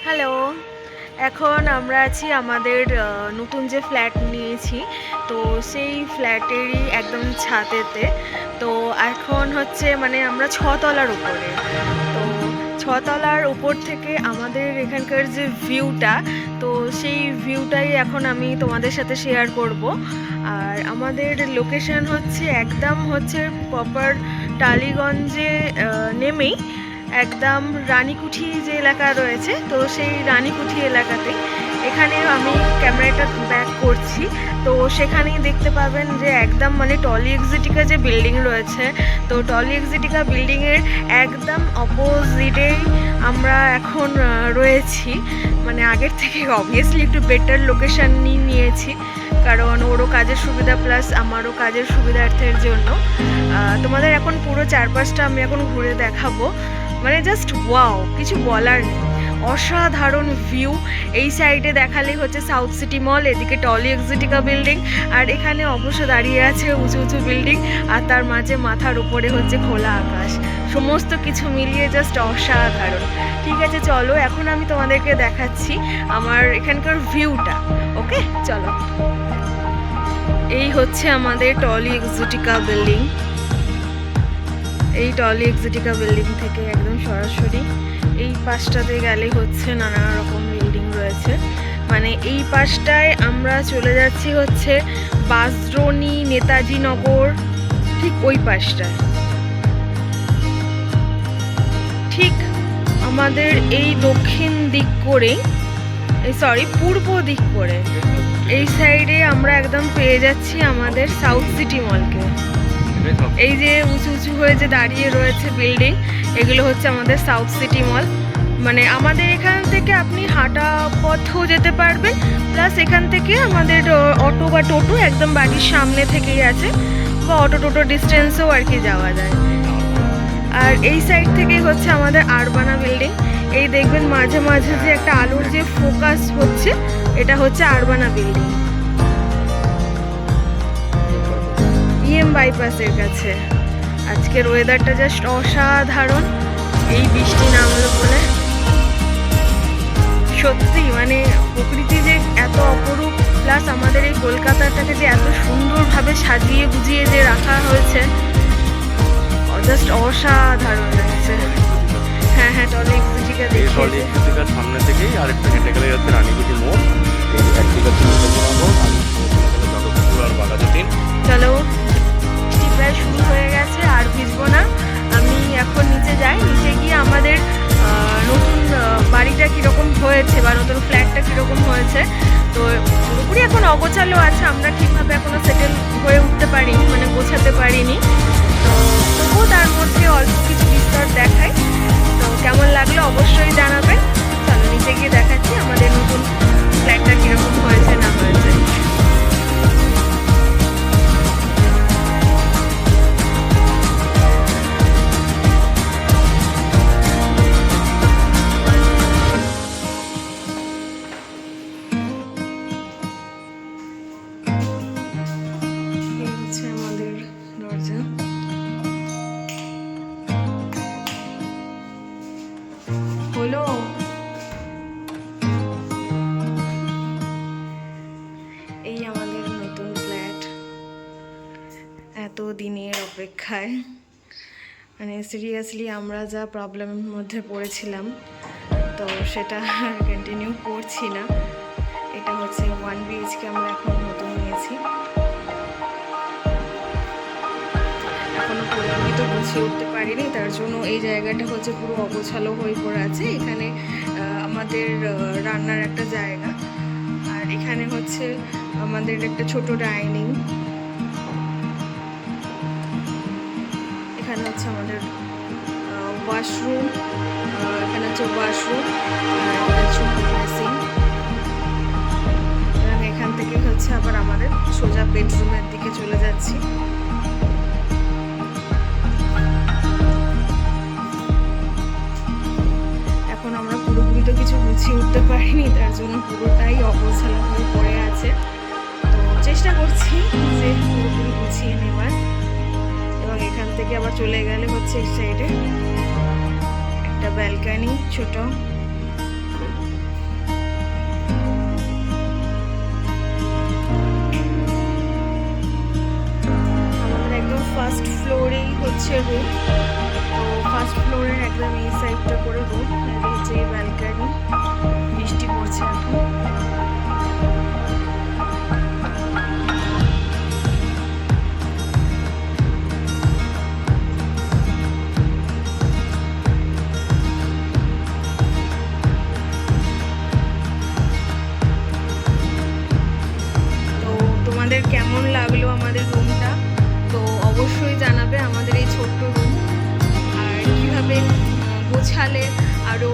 Hello, এখন আমরা আছি আমাদের নতুন যে ফ্ল্যাট নিয়েছি, তো সেই ফ্ল্যাটেরই একদম ছাদেতে। তো এখন হচ্ছে মানে আমরা 6 তলার উপরে। তো 6 তলার উপর থেকে আমাদের এখানকার যে ভিউটা, তো সেই ভিউটাই এখন আমি তোমাদের সাথে শেয়ার করব। আর আমাদের লোকেশন হচ্ছে একদম হচ্ছে প্রপার টালিগঞ্জে নেমেই একদম রানীকুঠি যে এলাকা রয়েছে, তো সেই রানীকুঠি এলাকাতে এখানে আমি ক্যামেরাটা ব্যাক করছি। তো সেখানেই দেখতে পাবেন যে একদম মানে টলি এক্সিটিকা যে বিল্ডিং রয়েছে, তো টলি এক্সিটিকা বিল্ডিংয়ের একদম অপোজিটেই আমরা এখন রয়েছি। মানে আগের থেকে অবভিয়াসলি একটু বেটার লোকেশান নিয়েছি, কারণ ওরও কাজের সুবিধা প্লাস আমারও কাজের সুবিধার্থের জন্য। তোমাদের এখন পুরো চারপাশটা আমি এখন ঘুরে দেখাবো। মানে জাস্ট ওয়াও, কিছু বলার নেই, অসাধারণ ভিউ। এই সাইডে দেখালেই হচ্ছে সাউথ সিটি মল, এদিকে টলি এক্সিটিকা বিল্ডিং, আর এখানে অবশ্য দাঁড়িয়ে আছে উঁচু উঁচু বিল্ডিং, আর তার মাঝে মাথার উপরে হচ্ছে খোলা আকাশ। সমস্ত কিছু মিলিয়ে জাস্ট অসাধারণ। ঠিক আছে, চলো এখন আমি তোমাদেরকে দেখাচ্ছি আমার এখানকার ভিউটা। ওকে, চলো। এই হচ্ছে আমাদের টলি এক্সিটিকা বিল্ডিং। এই টলি এক্সিটিকা বিল্ডিং থেকে একদম সরাসরি এই পাশটাতে গেলে হচ্ছে নানা রকম বিল্ডিং রয়েছে। মানে এই পাশটায় আমরা চলে যাচ্ছি হচ্ছে বাসদ্রোণী, নেতাজি নগর, ঠিক ওই পাশটায়। ঠিক আমাদের এই দক্ষিণ দিক করে, পূর্ব দিক করে এই সাইডে আমরা একদম পেয়ে যাচ্ছি আমাদের সাউথ সিটি মলকে। এই যে উঁচু উঁচু হয়ে যে দাঁড়িয়ে রয়েছে বিল্ডিং, এগুলো হচ্ছে আমাদের সাউথ সিটি মল। মানে আমাদের এখান থেকে আপনি হাঁটা পথেও যেতে পারবেন, প্লাস এখান থেকে আমাদের অটো বা টোটো একদম বাড়ির সামনে থেকেই আছে, বা অটো টোটো ডিস্টেন্সেও আর কি যাওয়া যায়। আর এই সাইড থেকেই হচ্ছে আমাদের আরবানা বিল্ডিং। এই দেখবেন মাঝে মাঝে যে একটা আলোর যে ফোকাস হচ্ছে, এটা হচ্ছে আরবানা বিল্ডিং, ইএম বাইপাসের কাছে। আজকের ওয়েদারটা জাস্ট অসাধারণ। এই বৃষ্টি নামলো বলে সত্যি মানে প্রকৃতি যে এত অপরূপ, প্লাস আমাদের এই কলকাতাটাকে যে এত সুন্দরভাবে সাজিয়ে গুজিয়ে যে রাখা হয়েছে, জাস্ট অসাধারণ লাগছে। হ্যাঁ হ্যাঁ, টলি এক্সিটিকা দেখি। টলি এক্সিটিকার সামনে থেকেই আরেকটু হেঁটে গেলে যাচ্ছে রানীকুঠি মোড়। এই একদিকে আর বাগাতে দিন। চলো, বৃষ্টি প্রায় শুরু হয়ে গেছে, আর ভিজবো না। আমি এখন নিচে যাই, নিচে গিয়ে আমাদের নতুন বাড়িটা কীরকম হয়েছে বা নতুন ফ্ল্যাটটা কীরকম হয়েছে। তো পুরোপুরি এখন অগোছালো আছে, আমরা ঠিকভাবে এখনও সেটেল হয়ে উঠতে পারিনি, মানে গোছাতে পারিনি। তো তবুও তার মধ্যে অল্প কিছু বিস্তার দেখাই। তো কেমন লাগলো অবশ্যই জানাবেন। চলো নিচে গিয়ে দেখাচ্ছি আমাদের নতুন ফ্ল্যাটটা কীরকম হয়েছে না হয়েছে। হলো এই আমাদের নতুন ফ্ল্যাট, এত দিনের অপেক্ষায়। মানে সিরিয়াসলি আমরা যা প্রবলেমের মধ্যে পড়েছিলাম, তো সেটা কন্টিনিউ করছি না। এটা হচ্ছে 1 BHK আমরা এখন নতুন নিয়েছি। এখনো পুরোপুরি তো গুছিয়ে উঠতে পারিনি, তার জন্য এই জায়গাটা হচ্ছে পুরো অগোছালো হয়ে পড়ে আছে। এখানে আমাদের রান্নার একটা জায়গা, আর এখানে হচ্ছে আমাদের একটা ছোট ডাইনিং। এখানে হচ্ছে আমাদের ওয়াশরুম, এখানে হচ্ছে ওয়াশরুম, ড্রেসিং, এবং এখান থেকে হচ্ছে আবার আমাদের সোজা বেডরুমের দিকে চলে যাচ্ছি। আমরা পুরোপুরি তো কিছু গুছিয়ে উঠতে পারিনি, তার জন্য পুরোটাই অগোছালো হয়ে পড়ে আছে। তো চেষ্টা করছি যে পুরোপুরি গুছিয়ে নেওয়ার। এবং এখান থেকে আবার চলে গেলে হচ্ছে এই সাইডে একটা ব্যালকনি ছোট, ছোট্ট রুম, আর কীভাবে গোছালে আরও